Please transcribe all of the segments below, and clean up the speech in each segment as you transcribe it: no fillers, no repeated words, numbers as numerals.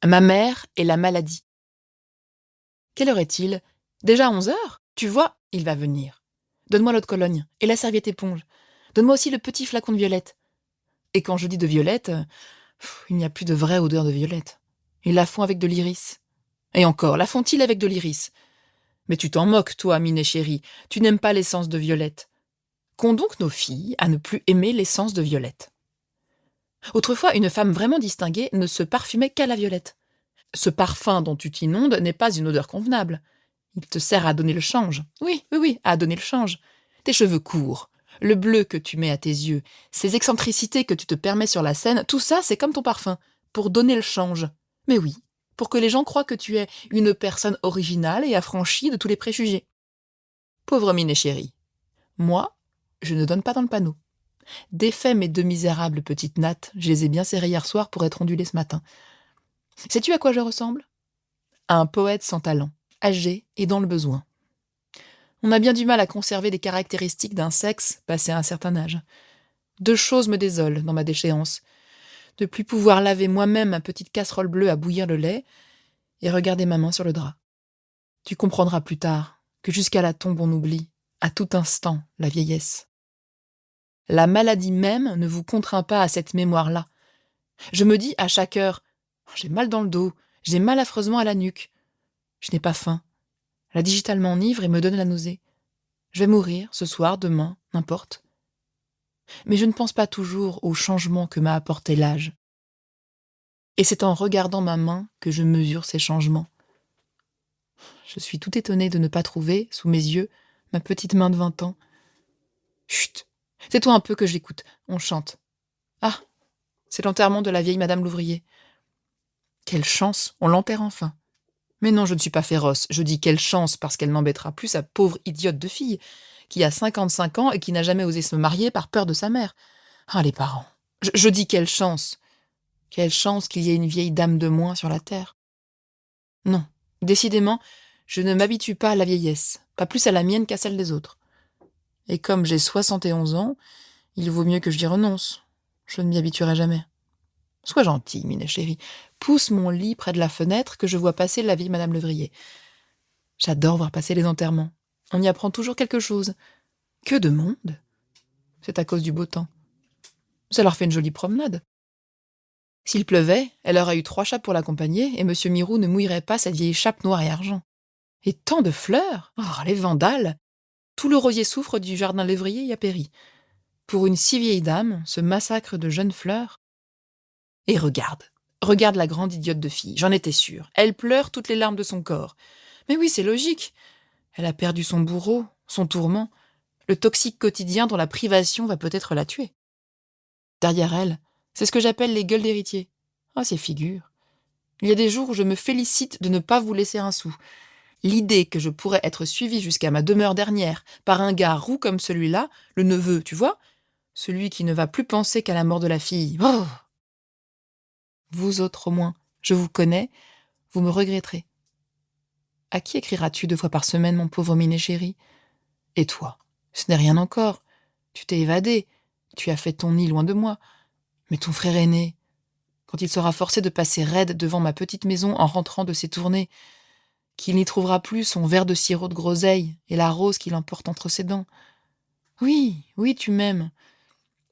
Ma mère et la maladie. Quelle heure est-il? Déjà 11 heures? Tu vois, il va venir. Donne-moi l'eau de Cologne et la serviette éponge. Donne-moi aussi le petit flacon de violette. Et quand je dis de violette, il n'y a plus de vraie odeur de violette. Ils la font avec de l'iris. Et encore, la font-ils avec de l'iris? Mais tu t'en moques, toi, Minet chérie. Tu n'aimes pas l'essence de violette. Qu'ont donc nos filles à ne plus aimer l'essence de violette? Autrefois, une femme vraiment distinguée ne se parfumait qu'à la violette. Ce parfum dont tu t'inondes n'est pas une odeur convenable. Il te sert à donner le change. Oui, à donner le change. Tes cheveux courts, le bleu que tu mets à tes yeux, ces excentricités que tu te permets sur la scène, tout ça, c'est comme ton parfum, pour donner le change. Mais oui, pour que les gens croient que tu es une personne originale et affranchie de tous les préjugés. Pauvre Minet chérie. Moi, je ne donne pas dans le panneau. Défais mes deux misérables petites nattes, je les ai bien serrées hier soir pour être ondulées ce matin. Sais-tu à quoi je ressemble? À un poète sans talent, âgé et dans le besoin. On a bien du mal à conserver des caractéristiques d'un sexe passé un certain âge. Deux choses me désolent dans ma déchéance. De plus pouvoir laver moi-même ma petite casserole bleue à bouillir le lait et regarder ma main sur le drap. Tu comprendras plus tard que jusqu'à la tombe on oublie, à tout instant, la vieillesse. La maladie même ne vous contraint pas à cette mémoire-là. Je me dis à chaque heure, j'ai mal dans le dos, j'ai mal affreusement à la nuque. Je n'ai pas faim. La digitale m'enivre et me donne la nausée. Je vais mourir, ce soir, demain, n'importe. Mais je ne pense pas toujours au changement que m'a apporté l'âge. Et c'est en regardant ma main que je mesure ces changements. Je suis tout étonnée de ne pas trouver, sous mes yeux, ma petite main de 20 ans. Chut! Tais-toi un peu que j'écoute. On chante. Ah! C'est l'enterrement de la vieille Madame l'ouvrier. Quelle chance! On l'enterre enfin. Mais non, je ne suis pas féroce. Je dis quelle chance parce qu'elle n'embêtera plus sa pauvre idiote de fille, qui a 55 ans et qui n'a jamais osé se marier par peur de sa mère. Ah, les parents. Je dis quelle chance. Quelle chance qu'il y ait une vieille dame de moins sur la terre. Non, décidément, je ne m'habitue pas à la vieillesse, pas plus à la mienne qu'à celle des autres. Et comme j'ai 71 ans, il vaut mieux que j'y renonce. Je ne m'y habituerai jamais. Sois gentille, Minet chérie. Pousse mon lit près de la fenêtre que je vois passer la vieille Madame Levrier. J'adore voir passer les enterrements. On y apprend toujours quelque chose. Que de monde! C'est à cause du beau temps. Ça leur fait une jolie promenade. S'il pleuvait, elle aurait eu 3 chats pour l'accompagner, et M. Mirou ne mouillerait pas cette vieille chape noire et argent. Et tant de fleurs! Oh, les vandales! Tout le rosier soufre du jardin Lévrier y a péri. Pour une si vieille dame, ce massacre de jeunes fleurs. Et regarde la grande idiote de fille, j'en étais sûre. Elle pleure toutes les larmes de son corps. Mais oui, c'est logique. Elle a perdu son bourreau, son tourment, le toxique quotidien dont la privation va peut-être la tuer. Derrière elle, c'est ce que j'appelle les gueules d'héritiers. Ah, ces figures. Il y a des jours où je me félicite de ne pas vous laisser un sou. L'idée que je pourrais être suivie jusqu'à ma demeure dernière par un gars roux comme celui-là, le neveu, tu vois, celui qui ne va plus penser qu'à la mort de la fille. Oh! Vous autres au moins, je vous connais, vous me regretterez. À qui écriras-tu 2 fois par semaine, mon pauvre Minet chéri? Et toi, ce n'est rien encore. Tu t'es évadé, tu as fait ton nid loin de moi. Mais ton frère aîné, quand il sera forcé de passer raide devant ma petite maison en rentrant de ses tournées, qu'il n'y trouvera plus son verre de sirop de groseille et la rose qu'il emporte entre ses dents. Oui, tu m'aimes.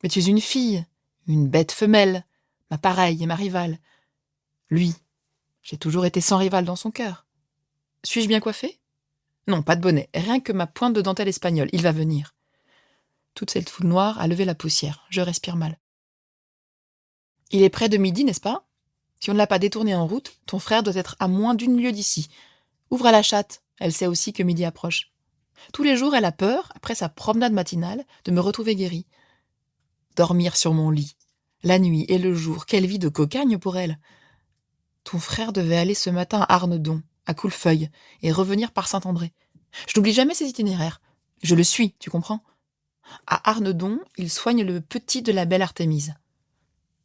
Mais tu es une fille, une bête femelle, ma pareille et ma rivale. Lui, j'ai toujours été sans rival dans son cœur. Suis-je bien coiffée? Non, pas de bonnet, rien que ma pointe de dentelle espagnole, il va venir. Toute cette foule noire a levé la poussière, je respire mal. Il est près de midi, n'est-ce pas? Si on ne l'a pas détourné en route, ton frère doit être à moins d'1 lieue d'ici. Ouvre à la chatte, elle sait aussi que midi approche. Tous les jours, elle a peur, après sa promenade matinale, de me retrouver guérie. Dormir sur mon lit, la nuit et le jour, quelle vie de cocagne pour elle. Ton frère devait aller ce matin à Arnedon, à Coulefeuille, et revenir par Saint-André. Je n'oublie jamais ses itinéraires. Je le suis, tu comprends? À Arnedon, il soigne le petit de la belle Artémise.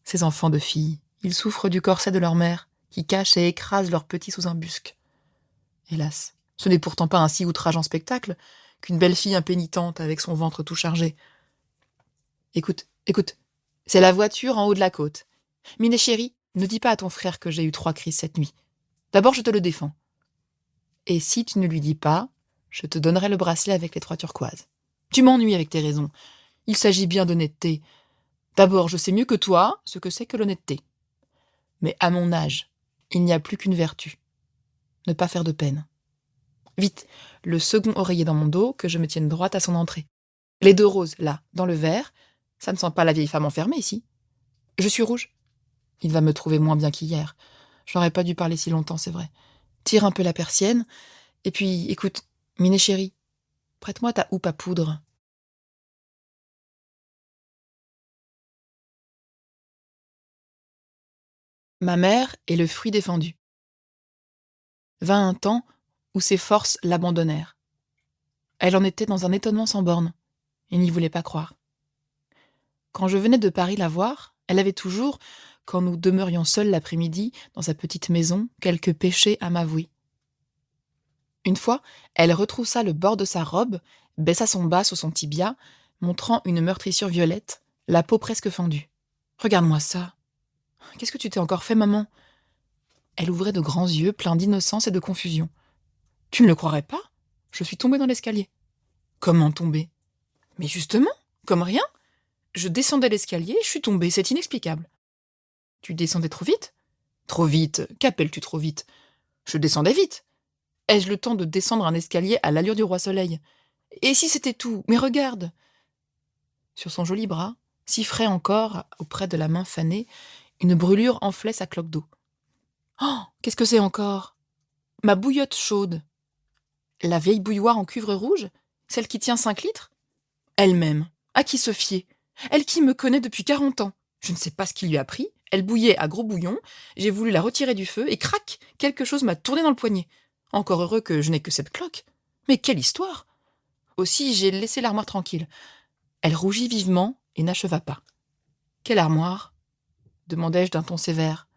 Ces enfants de filles, ils souffrent du corset de leur mère, qui cache et écrase leur petit sous un busc. Hélas, ce n'est pourtant pas un si outrageant spectacle qu'une belle fille impénitente avec son ventre tout chargé. Écoute, c'est la voiture en haut de la côte. Minet chérie, Ne dis pas à ton frère que j'ai eu 3 crises cette nuit. D'abord, je te le défends. Et si tu ne lui dis pas, je te donnerai le bracelet avec les 3 turquoises. Tu m'ennuies avec tes raisons. Il s'agit bien d'honnêteté. D'abord, je sais mieux que toi ce que c'est que l'honnêteté. Mais à mon âge, il n'y a plus qu'une vertu. Ne pas faire de peine. Vite, le second oreiller dans mon dos, que je me tienne droite à son entrée. Les 2 roses, là, dans le verre. Ça ne sent pas la vieille femme enfermée ici. Je suis rouge. Il va me trouver moins bien qu'hier. J'aurais pas dû parler si longtemps, c'est vrai. Tire un peu la persienne. Et puis, écoute, Miné chérie, prête-moi ta houppe à poudre. Ma mère est le fruit défendu. Vint un temps où ses forces l'abandonnèrent. Elle en était dans un étonnement sans bornes, et n'y voulait pas croire. Quand je venais de Paris la voir, elle avait toujours, quand nous demeurions seuls l'après-midi dans sa petite maison, quelques péchés à m'avouer. Une fois, elle retroussa le bord de sa robe, baissa son bas sur son tibia, montrant une meurtrissure violette, la peau presque fendue. « Regarde-moi ça. Qu'est-ce que tu t'es encore fait, maman ?» Elle ouvrait de grands yeux, pleins d'innocence et de confusion. « Tu ne le croirais pas ? Je suis tombée dans l'escalier. »« Comment tomber ?»« Mais justement, comme rien. Je descendais l'escalier, je suis tombée, c'est inexplicable. »« Tu descendais trop vite ?»« Trop vite ? Qu'appelles-tu trop vite ? Je descendais vite. Ai-je le temps de descendre un escalier à l'allure du roi Soleil ? Et si c'était tout ? Mais regarde !» Sur son joli bras, si frais encore, auprès de la main fanée, une brûlure enflait sa cloque d'eau. « Oh, qu'est-ce que c'est encore ? Ma bouillotte chaude. La vieille bouilloire en cuivre rouge ? Celle qui tient 5 litres ? Elle-même. À qui se fier ? Elle qui me connaît depuis 40 ans. Je ne sais pas ce qui lui a pris. Elle bouillait à gros bouillon. J'ai voulu la retirer du feu et crac, quelque chose m'a tourné dans le poignet. Encore heureux que je n'ai que cette cloque. Mais quelle histoire ! Aussi, j'ai laissé l'armoire tranquille. Elle rougit vivement et n'acheva pas. « Quelle armoire ?» demandai-je d'un ton sévère.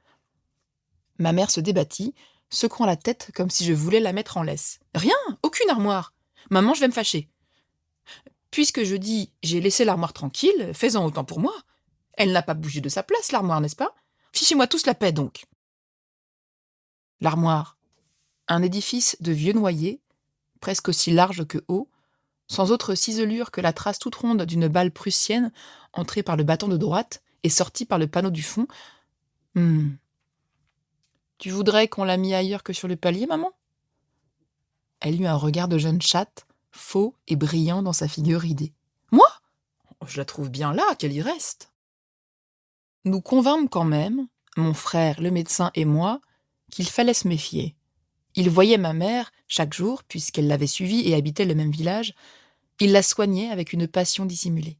Ma mère se débattit, secouant la tête comme si je voulais la mettre en laisse. « Rien, aucune armoire. Maman, je vais me fâcher. Puisque je dis « j'ai laissé l'armoire tranquille », fais-en autant pour moi. Elle n'a pas bougé de sa place, l'armoire, n'est-ce pas ? Fichez-moi tous la paix, donc. » L'armoire, un édifice de vieux noyer, presque aussi large que haut, sans autre ciselure que la trace toute ronde d'une balle prussienne entrée par le battant de droite et sortie par le panneau du fond. Tu voudrais qu'on la mît ailleurs que sur le palier, maman ? Elle eut un regard de jeune chatte, faux et brillant dans sa figure ridée. Moi ? Je la trouve bien là, qu'elle y reste. Nous convînmes quand même, mon frère, le médecin et moi, qu'il fallait se méfier. Il voyait ma mère chaque jour, puisqu'elle l'avait suivie et habitait le même village. Il la soignait avec une passion dissimulée.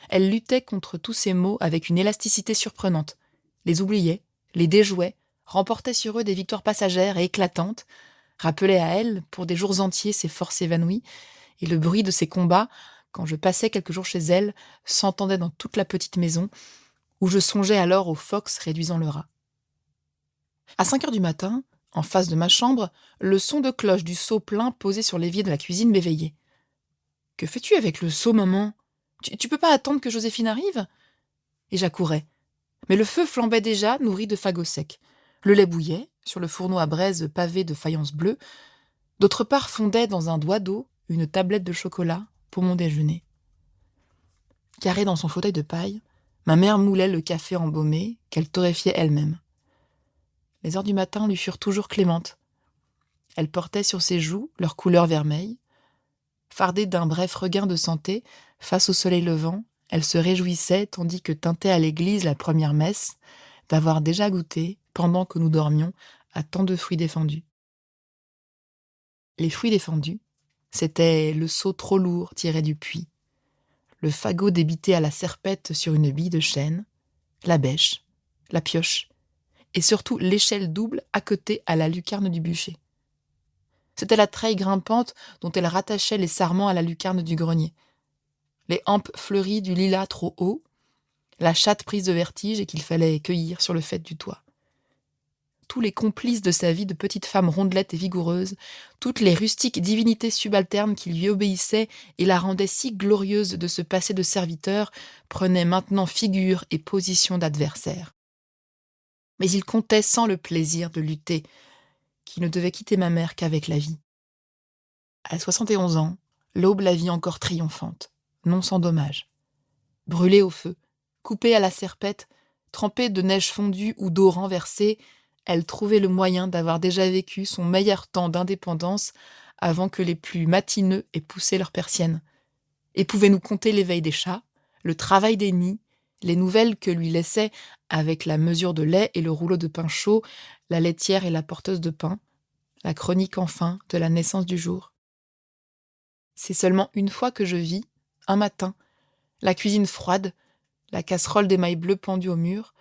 Elle luttait contre tous ces maux avec une élasticité surprenante, les oubliait, les déjouait, remportait sur eux des victoires passagères et éclatantes, rappelait à elle, pour des jours entiers, ses forces évanouies, et le bruit de ses combats, quand je passais quelques jours chez elle, s'entendait dans toute la petite maison, où je songeais alors au fox réduisant le rat. À 5 heures du matin, en face de ma chambre, le son de cloche du seau plein posé sur l'évier de la cuisine m'éveillait. « Que fais-tu avec le seau, maman ? Tu peux pas attendre que Joséphine arrive ?» Et j'accourais. Mais le feu flambait déjà, nourri de fagots secs. Le lait bouillait, sur le fourneau à braise pavé de faïence bleue. D'autre part fondait dans un doigt d'eau une tablette de chocolat pour mon déjeuner. Carrée dans son fauteuil de paille, ma mère moulait le café embaumé qu'elle torréfiait elle-même. Les heures du matin lui furent toujours clémentes. Elle portait sur ses joues leur couleur vermeille. Fardée d'un bref regain de santé, face au soleil levant, elle se réjouissait, tandis que tintait à l'église la première messe, d'avoir déjà goûté, pendant que nous dormions, à tant de fruits défendus. Les fruits défendus, c'était le seau trop lourd tiré du puits, le fagot débité à la serpette sur une bille de chêne, la bêche, la pioche, et surtout l'échelle double accolée à la lucarne du bûcher. C'était la treille grimpante dont elle rattachait les sarments à la lucarne du grenier, les hampes fleuries du lilas trop haut, la chatte prise de vertige et qu'il fallait cueillir sur le faîte du toit. Tous les complices de sa vie de petite femme rondelette et vigoureuse, toutes les rustiques divinités subalternes qui lui obéissaient et la rendaient si glorieuse de se passer de serviteur, prenaient maintenant figure et position d'adversaire. Mais il comptait sans le plaisir de lutter, qu'il ne devait quitter ma mère qu'avec la vie. À 71 ans, l'aube la vit encore triomphante, non sans dommage. Brûlée au feu, coupée à la serpette, trempée de neige fondue ou d'eau renversée, elle trouvait le moyen d'avoir déjà vécu son meilleur temps d'indépendance avant que les plus matineux aient poussé leurs persiennes, et pouvait nous conter l'éveil des chats, le travail des nids, les nouvelles que lui laissaient, avec la mesure de lait et le rouleau de pain chaud, la laitière et la porteuse de pain, la chronique enfin de la naissance du jour. C'est seulement une fois que je vis, un matin, la cuisine froide, la casserole d'émail bleu pendue au mur,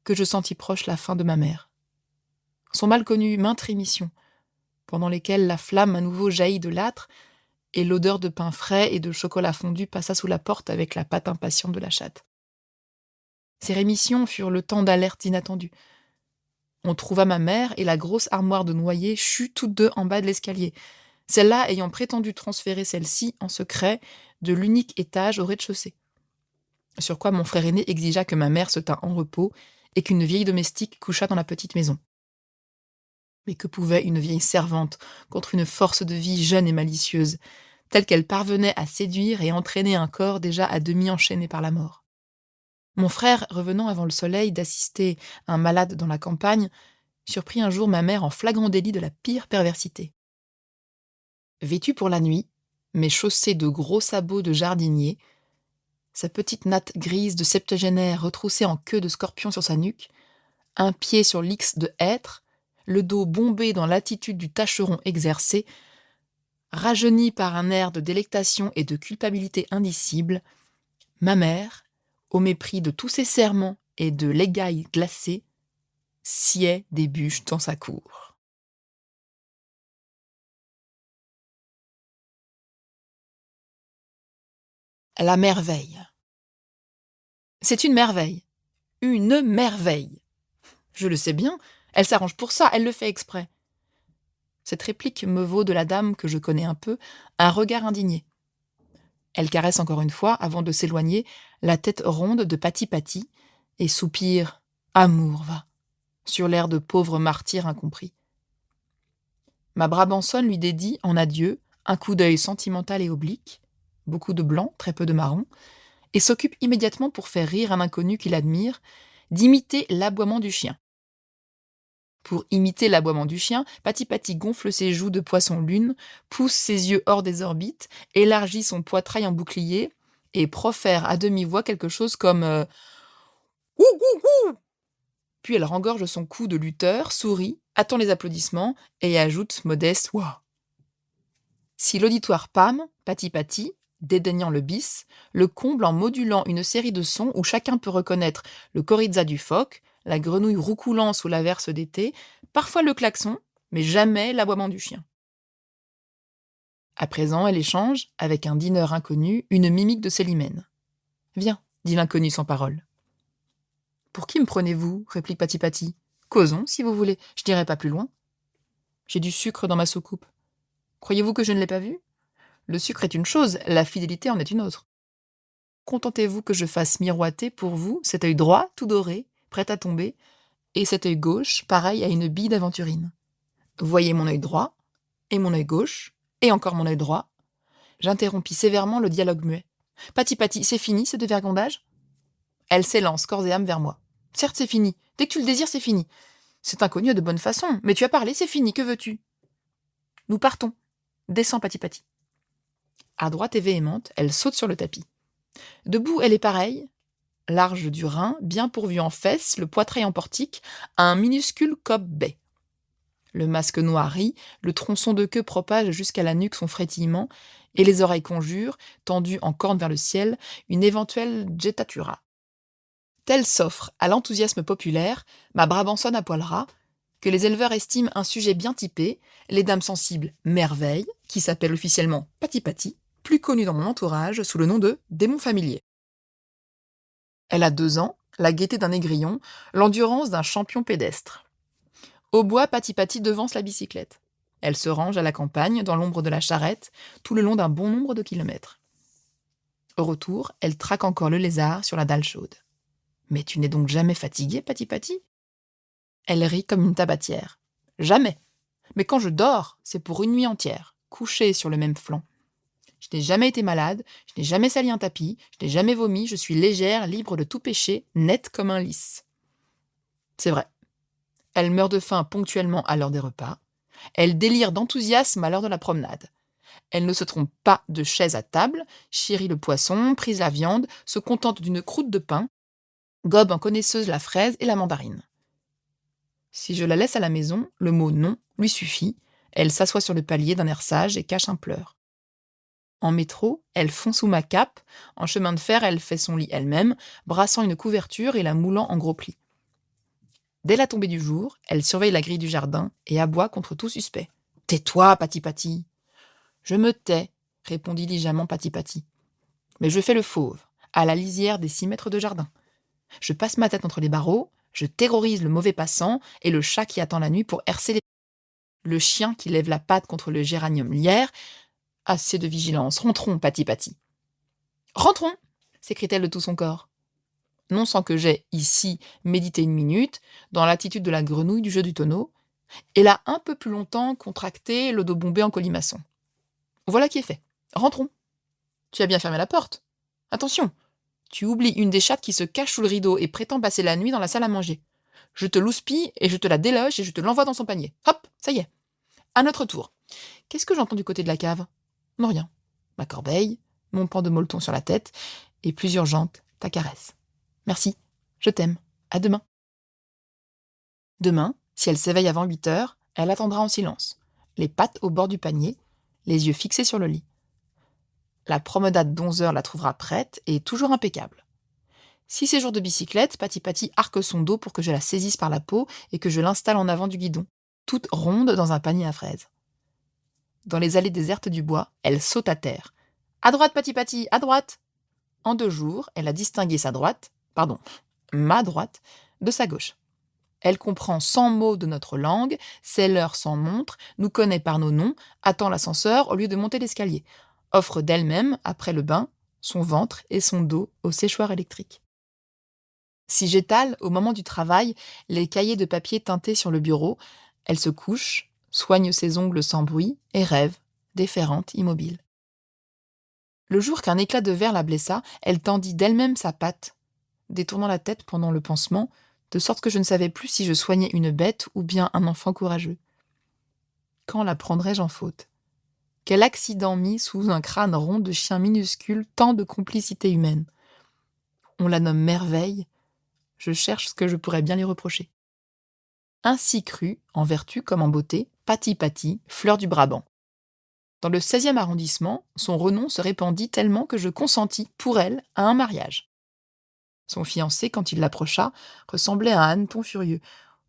que je sentis proche la fin de ma mère. Sont mal connues maintes rémissions, pendant lesquelles la flamme à nouveau jaillit de l'âtre, et l'odeur de pain frais et de chocolat fondu passa sous la porte avec la patte impatiente de la chatte. Ces rémissions furent le temps d'alertes inattendues. On trouva ma mère et la grosse armoire de noyer chue toutes deux en bas de l'escalier, celle-là ayant prétendu transférer celle-ci en secret de l'unique étage au rez-de-chaussée. Sur quoi mon frère aîné exigea que ma mère se tînt en repos et qu'une vieille domestique couchât dans la petite maison. Mais que pouvait une vieille servante contre une force de vie jeune et malicieuse, telle qu'elle parvenait à séduire et entraîner un corps déjà à demi enchaîné par la mort? Mon frère, revenant avant le soleil d'assister un malade dans la campagne, surprit un jour ma mère en flagrant délit de la pire perversité. Vêtue pour la nuit, mais chaussée de gros sabots de jardinier, sa petite natte grise de septuagénaire retroussée en queue de scorpion sur sa nuque, un pied sur l'X de hêtre, le dos bombé dans l'attitude du tâcheron exercé, rajeunie par un air de délectation et de culpabilité indicible, ma mère, au mépris de tous ses serments et de l'égaille glacée, sciait des bûches dans sa cour. La merveille. C'est une merveille. Une merveille. Je le sais bien, elle s'arrange pour ça, elle le fait exprès. Cette réplique me vaut de la dame que je connais un peu un regard indigné. Elle caresse encore une fois, avant de s'éloigner, la tête ronde de Pati-Pati et soupire « Amour, va !» sur l'air de pauvre martyr incompris. Ma Brabançonne lui dédie, en adieu, un coup d'œil sentimental et oblique, beaucoup de blanc, très peu de marron, et s'occupe immédiatement, pour faire rire un inconnu qu'il admire, d'imiter l'aboiement du chien. Pour imiter l'aboiement du chien, Pati-Pati gonfle ses joues de poisson-lune, pousse ses yeux hors des orbites, élargit son poitrail en bouclier et profère à demi-voix quelque chose comme Ouh, ouh, ouh. Puis elle rengorge son cou de lutteur, sourit, attend les applaudissements et ajoute modeste Ouah. Si l'auditoire pâme, Pati-Pati, dédaignant le bis, le comble en modulant une série de sons où chacun peut reconnaître le coryza du phoque, la grenouille roucoulant sous l'averse d'été, parfois le klaxon, mais jamais l'aboiement du chien. À présent, elle échange, avec un dîneur inconnu, une mimique de Célimène. « Viens, dit l'inconnu sans parole. »« Pour qui me prenez-vous » réplique Pati-Pati. « Causons, si vous voulez, je n'irai pas plus loin. »« J'ai du sucre dans ma soucoupe. Croyez-vous que je ne l'ai pas vu ? Le sucre est une chose, la fidélité en est une autre. Contentez-vous que je fasse miroiter pour vous cet œil droit, tout doré, prêt à tomber, et cet œil gauche, pareil à une bille d'aventurine. Voyez mon œil droit, et mon œil gauche, et encore mon œil droit. » J'interrompis sévèrement le dialogue muet. « Pati-Pati, c'est fini, ce dévergondage ?» Elle s'élance corps et âme vers moi. « Certes, c'est fini. Dès que tu le désires, c'est fini. C'est inconnu a de bonne façon, mais tu as parlé, c'est fini, que veux-tu ?»« Nous partons. Descends, Pati-Pati. » À droite et véhémente, elle saute sur le tapis. Debout, elle est pareille, large du rein, bien pourvue en fesses, le poitrail en portique, à un minuscule cob-bai. Le masque noir rit, le tronçon de queue propage jusqu'à la nuque son frétillement, et les oreilles conjurent, tendues en corne vers le ciel, une éventuelle jettatura. Telle s'offre à l'enthousiasme populaire, ma Brabançonne à poil ras, que les éleveurs estiment un sujet bien typé, les dames sensibles Merveille, qui s'appelle officiellement Pati-Pati, plus connue dans mon entourage sous le nom de démon familier. Elle a 2 ans, la gaieté d'un négrillon, l'endurance d'un champion pédestre. Au bois, Pati-Pati devance la bicyclette. Elle se range à la campagne, dans l'ombre de la charrette, tout le long d'un bon nombre de kilomètres. Au retour, elle traque encore le lézard sur la dalle chaude. « Mais tu n'es donc jamais fatiguée, Pati-Pati » Elle rit comme une tabatière. Jamais. Mais quand je dors, c'est pour une nuit entière, couchée sur le même flanc. Je n'ai jamais été malade, je n'ai jamais sali un tapis, je n'ai jamais vomi, je suis légère, libre de tout péché, nette comme un lys. C'est vrai. Elle meurt de faim ponctuellement à l'heure des repas. Elle délire d'enthousiasme à l'heure de la promenade. Elle ne se trompe pas de chaise à table, chérit le poisson, prise la viande, se contente d'une croûte de pain, gobe en connaisseuse la fraise et la mandarine. Si je la laisse à la maison, le mot non lui suffit. Elle s'assoit sur le palier d'un air sage et cache un pleur. En métro, elle fond sous ma cape. En chemin de fer, elle fait son lit elle-même, brassant une couverture et la moulant en gros plis. Dès la tombée du jour, elle surveille la grille du jardin et aboie contre tout suspect. « Tais-toi, Pati-Pati !»« Je me tais, » répondit diligemment Pati-Pati. « Mais je fais le fauve, à la lisière des 6 mètres de jardin. Je passe ma tête entre les barreaux, je terrorise le mauvais passant et le chat qui attend la nuit pour hercer le chien qui lève la patte contre le géranium lierre. Assez de vigilance, rentrons, Pati-Pati. »« Rentrons !» s'écrie-t-elle de tout son corps. Non sans que j'aie, ici, médité une minute, dans l'attitude de la grenouille du jeu du tonneau, et là un peu plus longtemps contracté, le dos bombé en colimaçon. Voilà qui est fait. Rentrons. Tu as bien fermé la porte. Attention, tu oublies une des chattes qui se cache sous le rideau et prétend passer la nuit dans la salle à manger. Je te louspille et je te la déloge et je te l'envoie dans son panier. Hop, ça y est. À notre tour. Qu'est-ce que j'entends du côté de la cave ? Non, rien. Ma corbeille, mon pan de molleton sur la tête et plusieurs jantes, ta caresse. Merci, je t'aime. À demain. Demain, si elle s'éveille avant 8 heures, elle attendra en silence, les pattes au bord du panier, les yeux fixés sur le lit. La promenade d'11 heures la trouvera prête et toujours impeccable. Si c'est jour de bicyclette, Pati-Pati arque son dos pour que je la saisisse par la peau et que je l'installe en avant du guidon, toute ronde dans un panier à fraises. Dans les allées désertes du bois, elle saute à terre. « À droite, Pati-Pati, à droite !» En 2 jours, elle a distingué ma droite, de sa gauche. Elle comprend 100 mots de notre langue, sait l'heure sans montre, nous connaît par nos noms, attend l'ascenseur au lieu de monter l'escalier, offre d'elle-même, après le bain, son ventre et son dos au séchoir électrique. Si j'étale, au moment du travail, les cahiers de papier teintés sur le bureau, elle se couche, soigne ses ongles sans bruit et rêve, déférente, immobile. Le jour qu'un éclat de verre la blessa, elle tendit d'elle-même sa patte, détournant la tête pendant le pansement, de sorte que je ne savais plus si je soignais une bête ou bien un enfant courageux. Quand la prendrais-je en faute ? Quel accident mis sous un crâne rond de chien minuscule tant de complicité humaine ? On la nomme merveille, je cherche ce que je pourrais bien lui reprocher. Ainsi crut, en vertu comme en beauté, Pati-Pati, fleur du Brabant. Dans le 16e arrondissement, son renom se répandit tellement que je consentis, pour elle, à un mariage. Son fiancé, quand il l'approcha, ressemblait à un hanneton furieux,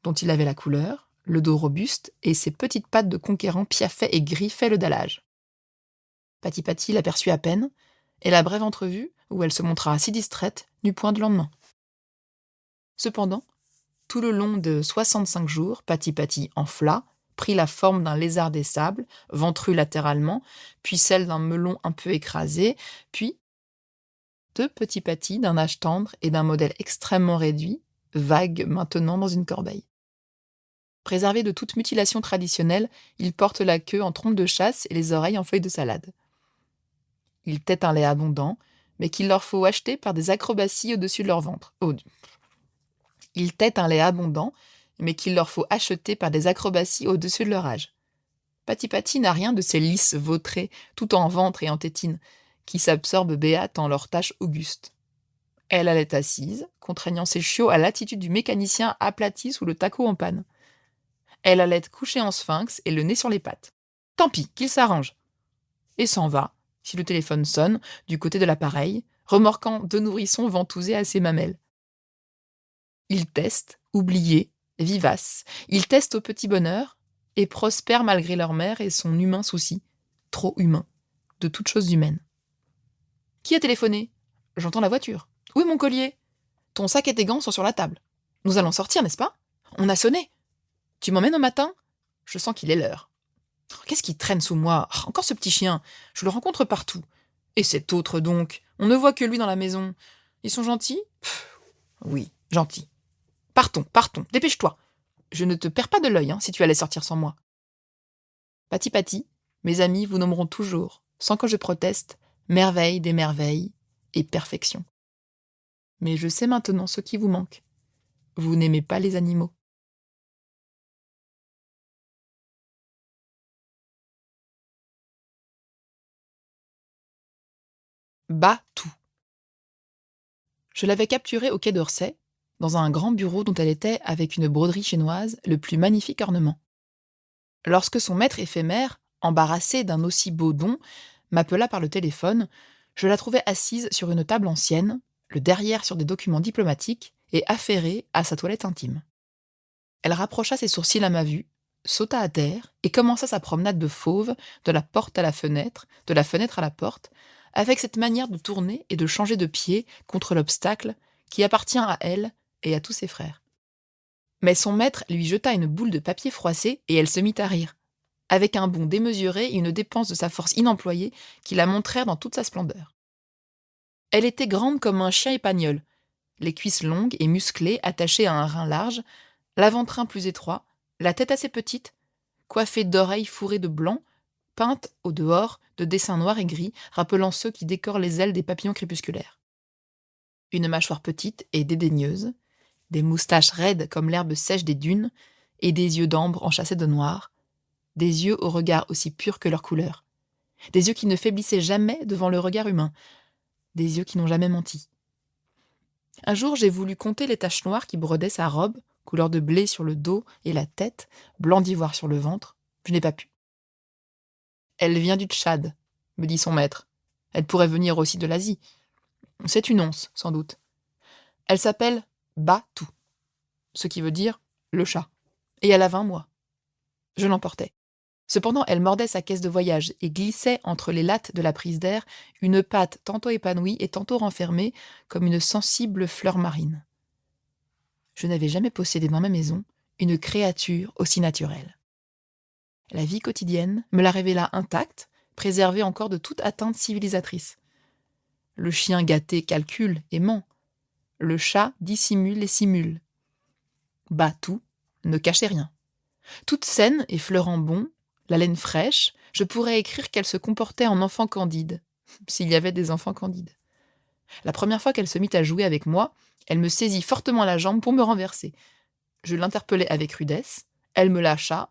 dont il avait la couleur, le dos robuste, et ses petites pattes de conquérant piaffaient et griffaient le dallage. Pati-Pati l'aperçut à peine, et la brève entrevue, où elle se montra si distraite, n'eut point de lendemain. Cependant, tout le long de 65 jours, Pati-Pati enfla, prit la forme d'un lézard des sables, ventru latéralement, puis celle d'un melon un peu écrasé, puis 2 petits patis d'un âge tendre et d'un modèle extrêmement réduit, vagues maintenant dans une corbeille. Préservé de toute mutilation traditionnelle, il porte la queue en trompe de chasse et les oreilles en feuilles de salade. Il tète un lait abondant, mais qu'il leur faut acheter par des acrobaties au-dessus de leur ventre. Il tète un lait abondant, mais qu'il leur faut acheter par des acrobaties au-dessus de leur âge. Pati-Pati n'a rien de ces lisses vautrées, tout en ventre et en tétine, qui s'absorbent béates en leurs tâches augustes. Elle allait assise, contraignant ses chiots à l'attitude du mécanicien aplati sous le taco en panne. Elle allait coucher en sphinx et le nez sur les pattes. Tant pis, qu'il s'arrange. Et s'en va, si le téléphone sonne, du côté de l'appareil, remorquant 2 nourrissons ventousés à ses mamelles. Il teste, oublié, vivace. Il teste au petit bonheur et prospère malgré leur mère et son humain souci, trop humain, de toute chose humaine. Qui a téléphoné ? J'entends la voiture. Où est mon collier ? Ton sac et tes gants sont sur la table. Nous allons sortir, n'est-ce pas ? On a sonné. Tu m'emmènes au matin ? Je sens qu'il est l'heure. Qu'est-ce qui traîne sous moi ? Encore ce petit chien. Je le rencontre partout. Et cet autre donc ? On ne voit que lui dans la maison. Ils sont gentils ? Oui, gentils. Partons, dépêche-toi. Je ne te perds pas de l'œil, hein, si tu allais sortir sans moi. Pati pati, mes amis vous nommeront toujours, sans que je proteste, merveille des merveilles et perfection. Mais je sais maintenant ce qui vous manque. Vous n'aimez pas les animaux. Bas tout. Je l'avais capturée au quai d'Orsay, dans un grand bureau dont elle était, avec une broderie chinoise, le plus magnifique ornement. Lorsque son maître éphémère, embarrassé d'un aussi beau don, m'appela par le téléphone, je la trouvai assise sur une table ancienne, le derrière sur des documents diplomatiques et affairée à sa toilette intime. Elle rapprocha ses sourcils à ma vue, sauta à terre et commença sa promenade de fauve de la porte à la fenêtre, de la fenêtre à la porte, avec cette manière de tourner et de changer de pied contre l'obstacle qui appartient à elle et à tous ses frères. Mais son maître lui jeta une boule de papier froissé et elle se mit à rire, avec un bond démesuré et une dépense de sa force inemployée qui la montrèrent dans toute sa splendeur. Elle était grande comme un chien épagnol, les cuisses longues et musclées attachées à un rein large, l'avant-train plus étroit, la tête assez petite, coiffée d'oreilles fourrées de blanc, peintes au dehors de dessins noirs et gris rappelant ceux qui décorent les ailes des papillons crépusculaires. Une mâchoire petite et dédaigneuse, des moustaches raides comme l'herbe sèche des dunes, et des yeux d'ambre enchâssés de noir, des yeux au regard aussi pur que leur couleur, des yeux qui ne faiblissaient jamais devant le regard humain, des yeux qui n'ont jamais menti. Un jour, j'ai voulu compter les taches noires qui brodaient sa robe, couleur de blé sur le dos et la tête, blanc d'ivoire sur le ventre. Je n'ai pas pu. Elle vient du Tchad, me dit son maître. Elle pourrait venir aussi de l'Asie. C'est une once, sans doute. Elle s'appelle Batou, ce qui veut dire le chat. Et elle a 20 mois. Je l'emportais. Cependant, elle mordait sa caisse de voyage et glissait entre les lattes de la prise d'air une patte tantôt épanouie et tantôt renfermée comme une sensible fleur marine. Je n'avais jamais possédé dans ma maison une créature aussi naturelle. La vie quotidienne me la révéla intacte, préservée encore de toute atteinte civilisatrice. Le chien gâté calcule et ment. Le chat dissimule et simule. Batou ne cachait rien. Toute saine et fleurant bon, la laine fraîche, je pourrais écrire qu'elle se comportait en enfant candide, s'il y avait des enfants candides. La première fois qu'elle se mit à jouer avec moi, elle me saisit fortement la jambe pour me renverser. Je l'interpellai avec rudesse, elle me lâcha,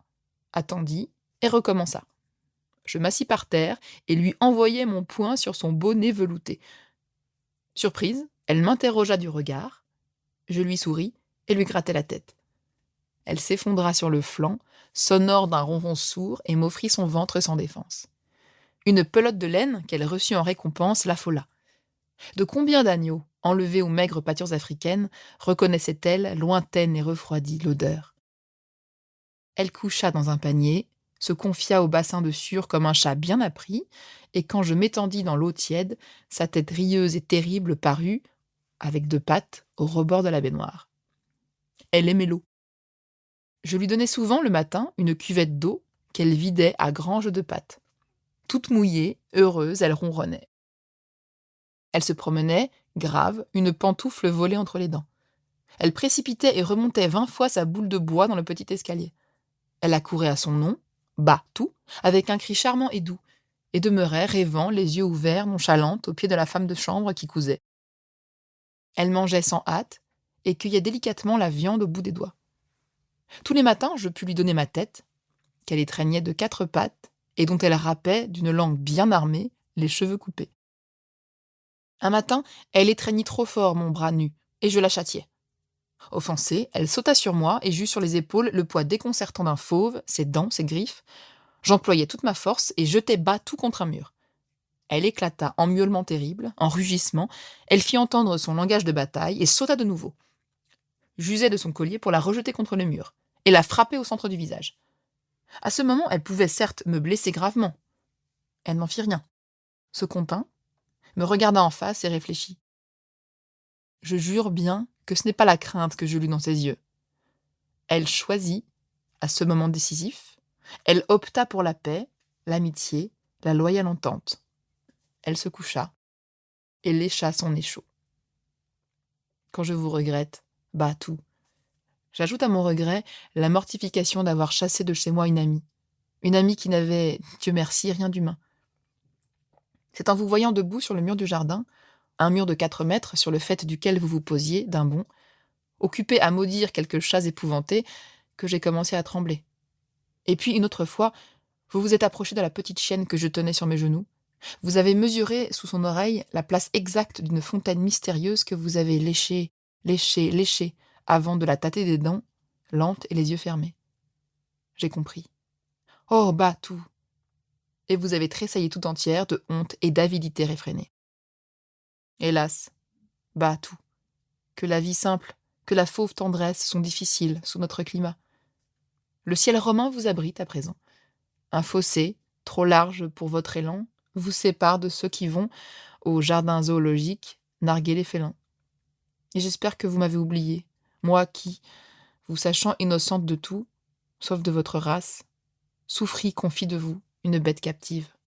attendit et recommença. Je m'assis par terre et lui envoyai mon poing sur son beau nez velouté. Surprise, elle m'interrogea du regard, je lui souris et lui grattai la tête. Elle s'effondra sur le flanc, sonore d'un ronron sourd, et m'offrit son ventre sans défense. Une pelote de laine qu'elle reçut en récompense l'affola. De combien d'agneaux, enlevés aux maigres pâtures africaines, reconnaissait-elle, lointaine et refroidie, l'odeur? Elle coucha dans un panier, se confia au bassin de Sûre comme un chat bien appris, et quand je m'étendis dans l'eau tiède, sa tête rieuse et terrible parut, avec 2 pattes, au rebord de la baignoire. Elle aimait l'eau. Je lui donnais souvent le matin une cuvette d'eau qu'elle vidait à grands jeux de pattes. Toute mouillée, heureuse, elle ronronnait. Elle se promenait, grave, une pantoufle volée entre les dents. Elle précipitait et remontait 20 fois sa boule de bois dans le petit escalier. Elle accourait à son nom, Batou, avec un cri charmant et doux, et demeurait, rêvant, les yeux ouverts, nonchalante, au pied de la femme de chambre qui cousait. Elle mangeait sans hâte et cueillait délicatement la viande au bout des doigts. Tous les matins, je pus lui donner ma tête, qu'elle étreignait de 4 pattes et dont elle râpait, d'une langue bien armée, les cheveux coupés. Un matin, elle étreignit trop fort mon bras nu, et je la châtiai. Offensée, elle sauta sur moi et j'eus sur les épaules le poids déconcertant d'un fauve, ses dents, ses griffes. J'employai toute ma force et jetai Batou contre un mur. Elle éclata en miaulements terribles, en rugissements, elle fit entendre son langage de bataille et sauta de nouveau. J'usai de son collier pour la rejeter contre le mur, et la frapper au centre du visage. À ce moment, elle pouvait certes me blesser gravement. Elle n'en fit rien, se contint, me regarda en face et réfléchit. Je jure bien que ce n'est pas la crainte que je lus dans ses yeux. Elle choisit, à ce moment décisif, elle opta pour la paix, l'amitié, la loyale entente. Elle se coucha et lécha son nez chaud. Quand je vous regrette, Batou, J'ajoute à mon regret la mortification d'avoir chassé de chez moi une amie. Une amie qui n'avait, Dieu merci, rien d'humain. C'est en vous voyant debout sur le mur du jardin, un mur de 4 mètres sur le faîte duquel vous vous posiez, d'un bond, occupé à maudire quelques chats épouvantés, que j'ai commencé à trembler. Et puis, une autre fois, vous vous êtes approché de la petite chienne que je tenais sur mes genoux. Vous avez mesuré sous son oreille la place exacte d'une fontaine mystérieuse que vous avez léchée, léchée, léchée, avant de la tâter des dents, lente et les yeux fermés. J'ai compris. Oh, bah, tout. Et vous avez tressailli tout entière de honte et d'avidité réfrénée. Hélas, bah, tout. Que la vie simple, que la fauve tendresse sont difficiles sous notre climat. Le ciel romain vous abrite à présent. Un fossé, trop large pour votre élan, vous sépare de ceux qui vont, au jardin zoologique, narguer les félins. Et j'espère que vous m'avez oublié, moi qui, vous sachant innocente de tout, sauf de votre race, souffris confie de vous, une bête captive.